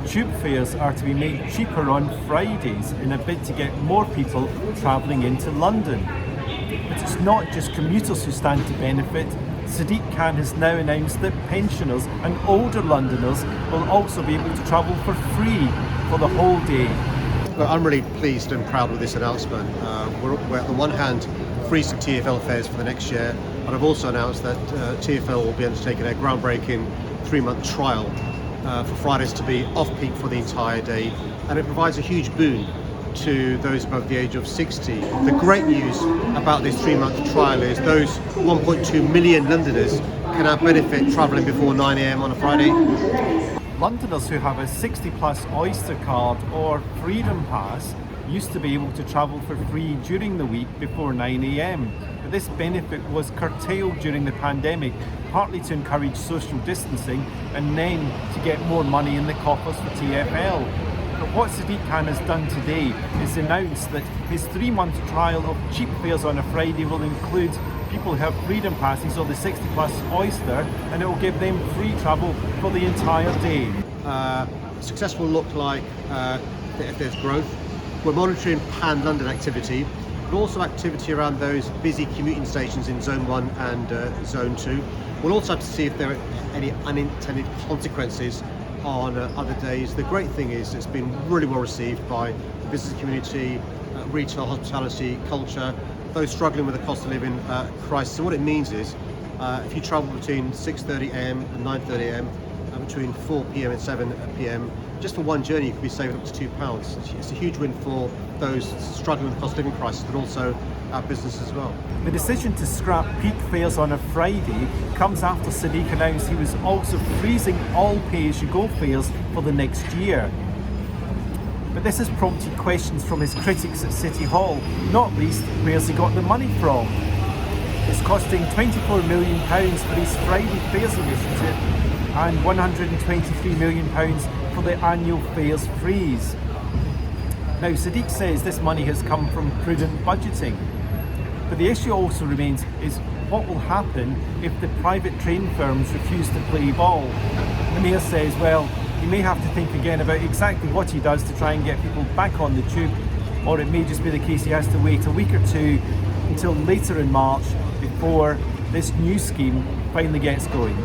tube fares are to be made cheaper on Fridays in a bid to get more people travelling into London. But it's not just commuters who stand to benefit. Sadiq Khan has now announced that pensioners and older Londoners will also be able to travel for free for the whole day. Well, I'm really pleased and proud with this announcement. We're at the one hand freezing TfL fares for the next year, but I've also announced that TfL will be undertaking a groundbreaking 3-month trial for Fridays to be off-peak for the entire day, and it provides a huge boon to those above the age of 60. The great news about this 3-month trial is those 1.2 million Londoners can now benefit travelling before 9 AM on a Friday. Londoners who have a 60 plus Oyster card or Freedom Pass used to be able to travel for free during the week before 9 AM. But this benefit was curtailed during the pandemic, partly to encourage social distancing and then to get more money in the coffers for TfL. But what Sadiq Khan has done today is announced that his 3-month trial of cheap fares on a Friday will include people who have Freedom Passes or the 60 plus Oyster, and it will give them free travel for the entire day. Success will look like if there's growth. We're monitoring pan-London activity, but also activity around those busy commuting stations in Zone 1 and Zone 2. We'll also have to see if there are any unintended consequences on other days. The great thing is it's been really well received by the business community, retail, hospitality, culture, those struggling with the cost of living crisis. So what it means is if you travel between 6:30 AM and 9:30 AM, between 4 PM and 7 PM, just for one journey you could be saving up to £2. It's a huge win for those struggling with the cost of living crisis, but also our business as well. The decision to scrap peak fares on a Friday comes after Sadiq announced he was also freezing all pay-as-you-go fares for the next year. But this has prompted questions from his critics at City Hall, not least where's he got the money from. It's costing £24 million for his Friday fares initiative and £123 million for the annual fares freeze. Now Sadiq says this money has come from prudent budgeting. But the issue also remains is what will happen if the private train firms refuse to play ball. The Mayor says, well, he may have to think again about exactly what he does to try and get people back on the tube, or it may just be the case he has to wait a week or two until later in March before this new scheme finally gets going.